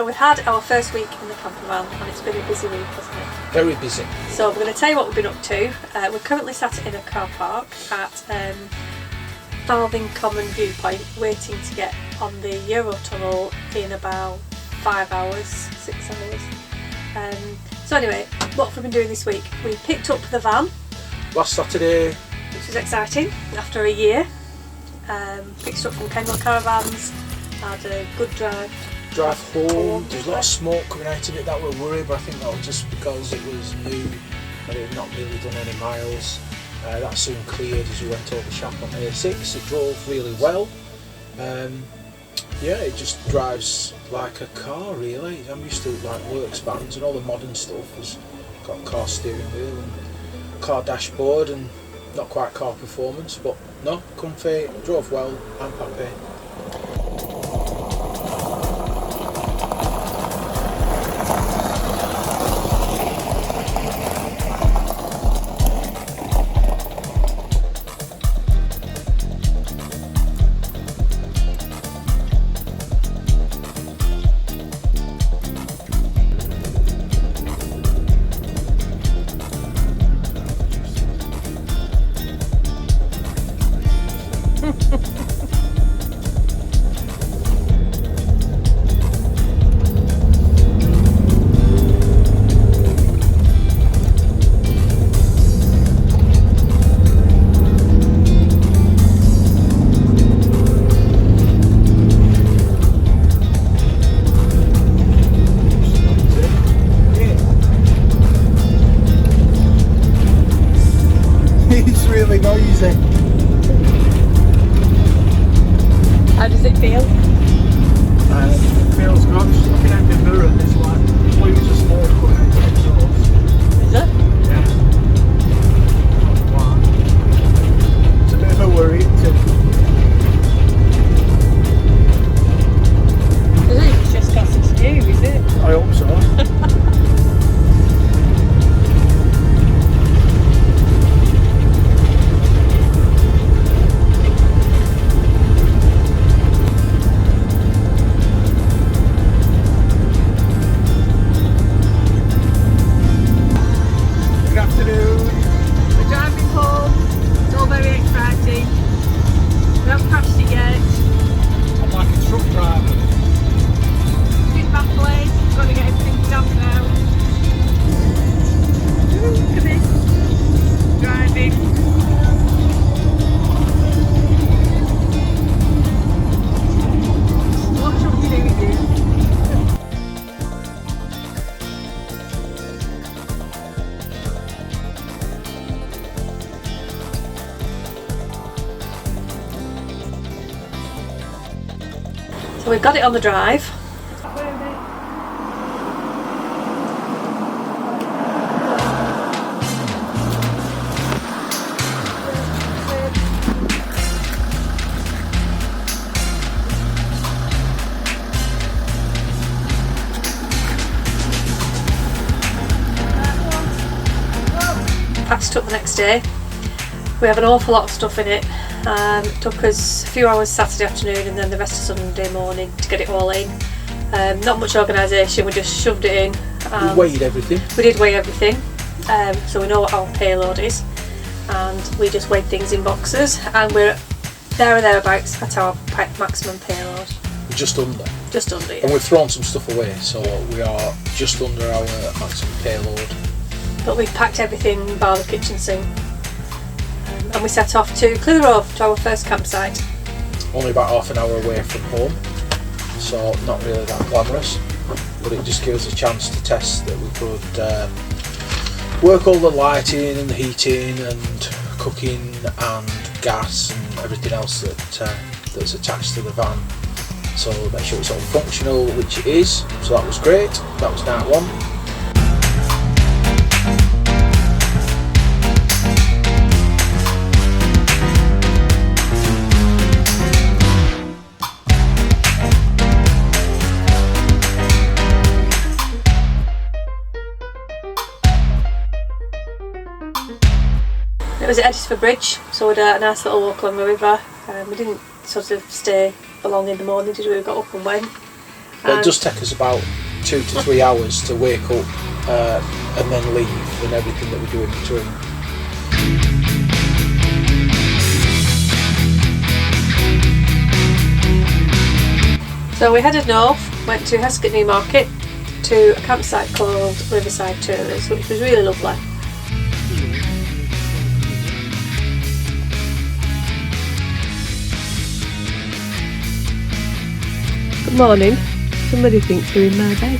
So we've had our first week in the camper van and it's been a busy week, hasn't it? Very busy. So we're going to tell you what we've been up to. We're currently sat in a car park at Farthing Common Viewpoint, waiting to get on the Eurotunnel in about 5 hours, 6 hours. So anyway, what have we been doing this week? We picked up the van. Last Saturday. Which was exciting, after a year. Picked it up from Kendall Caravans, had a good drive Home. There's a lot of smoke coming out of it that we're worried, but I think that was just because it was new and it had not really done any miles. That soon cleared as we went over Shap on A6. It drove really well. Yeah, it just drives like a car really. I'm used to like works vans and all the modern stuff has got car steering wheel and car dashboard and not quite car performance, but no, comfy, drove well, I'm happy. It's really noisy. How does it feel? It feels good. Just looking out the mirror, there's like plumes of smoke coming out the exhaust. Is it? Yeah. Wow. It's a bit of a worry, isn't it? It's just got some skew, is it? I hope so. So we've got it on the drive. Packed it up the next day. We have an awful lot of stuff in it. It took us a few hours Saturday afternoon and then the rest of Sunday morning to get it all in. Not much organisation, we just shoved it in. We weighed everything. We did weigh everything, so we know what our payload is, and we just weighed things in boxes, and we're there or thereabouts at our maximum payload. We're just under. Just under, yeah. And we've thrown some stuff away, so we are just under our maximum payload. But we've packed everything bar the kitchen sink. And we set off to clear the road to our first campsite. Only about half an hour away from home, so not really that glamorous, but it just gives us a chance to test that we could work all the lighting and the heating and cooking and gas and everything else that's attached to the van. So make sure it's all functional, which it is, so that was great. That was night one. It was at Elddis bridge, so we had a nice little walk along the river. We didn't sort of stay for long in the morning, did we? We got up and went. But it does take us about 2 to 3 hours to wake up and then leave and everything that we do in between. So we headed north, went to Heskett Newmarket to a campsite called Riverside Tours, which was really lovely. Good morning. Somebody thinks they're in my bed.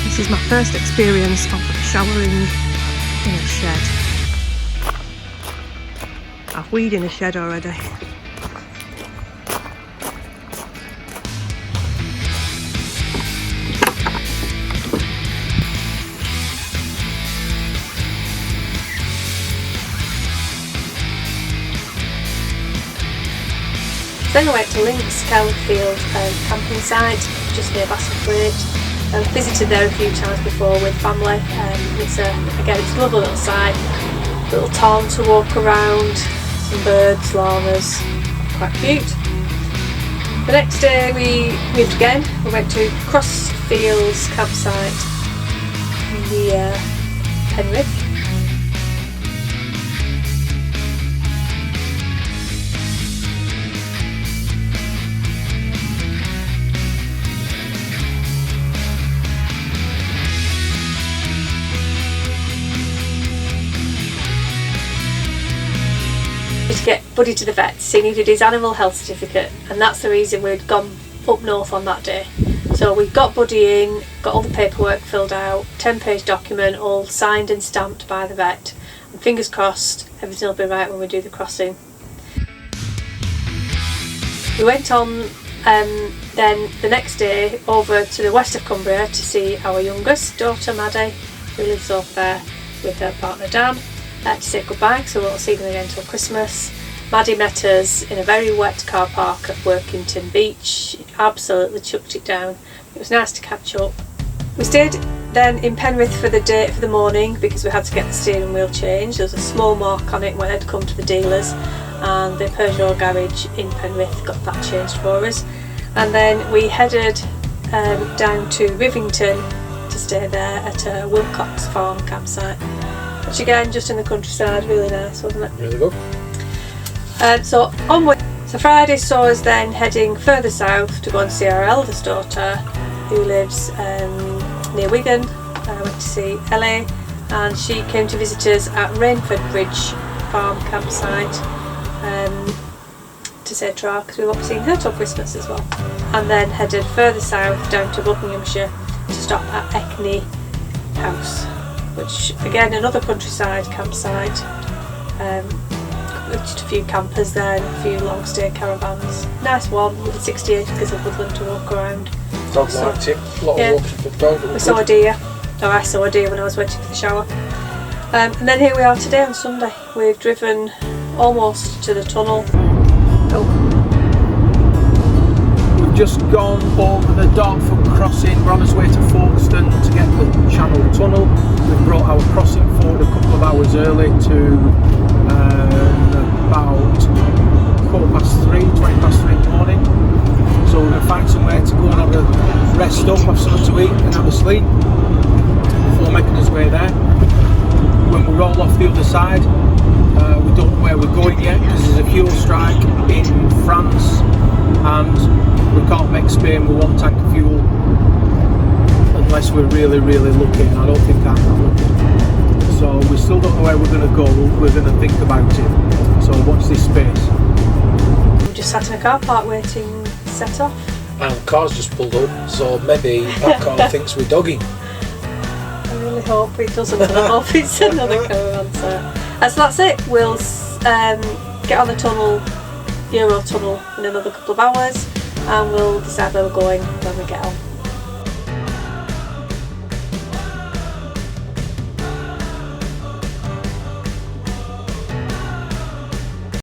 This is my first experience of showering in a shed. I've weed in a shed already. Then I went to Links Kelfield camping site just near Bassingthwaite. I've visited there a few times before with family. It's a lovely little site, little town to walk around, some birds, llamas, quite cute. The next day we moved again. We went to Crossfields campsite near Penrith. To get Buddy to the vet, he needed his animal health certificate, and that's the reason we'd gone up north on that day. So we got Buddy in, got all the paperwork filled out, 10-page document, all signed and stamped by the vet, and fingers crossed everything will be right when we do the crossing. We went on then the next day over to the west of Cumbria to see our youngest daughter Maddie, who lives over there with her partner Dan. To say goodbye, so we won't see them again until Christmas. Maddie met us in a very wet car park at Workington Beach. She absolutely chucked it down. It was nice to catch up. We stayed then in Penrith for the morning because we had to get the steering wheel changed. There was a small mark on it when I'd come to the dealers, and the Peugeot garage in Penrith got that changed for us. And then we headed down to Rivington to stay there at a Wilcox Farm campsite. Which again, just in the countryside, really nice, wasn't it? Really good. So onward. So Friday saw us then heading further south to go and see our eldest daughter, who lives near Wigan. I went to see Ellie, and she came to visit us at Rainford Bridge Farm campsite to say tra, because we won't be seeing her till Christmas as well. And then headed further south down to Buckinghamshire to stop at Eckney House, which again another countryside campsite. Just a few campers there and a few long stay caravans. Nice one with 60 acres of woodland to walk around. Dog liked it. A lot of walking for the dog. We saw a deer. Or I saw a deer when I was waiting for the shower. And then here we are today on Sunday. We've driven almost to the tunnel. We've just gone over the Dartford crossing. We're on our way to Folkestone to get the Channel Tunnel. We've brought our crossing forward a couple of hours early to about 20 past 3 in the morning. So we're going to find somewhere to go and have a rest up, have something to eat and have a sleep before making our way there. When we roll off the other side, we don't know where we're going yet because there's a fuel strike in France and we can't make Spain with one tank of fuel unless we're really lucky, and I don't think I'm that lucky. So we still don't know where we're going to go, we're going to think about it. So watch this space. We just sat in a car park waiting to set off. And the car's just pulled up, so maybe that car thinks we're dogging. I really hope it doesn't, and I hope it's another caravan set. So that's it. We'll get on the tunnel, Eurotunnel, in another couple of hours, and we'll decide where we're going when we get on.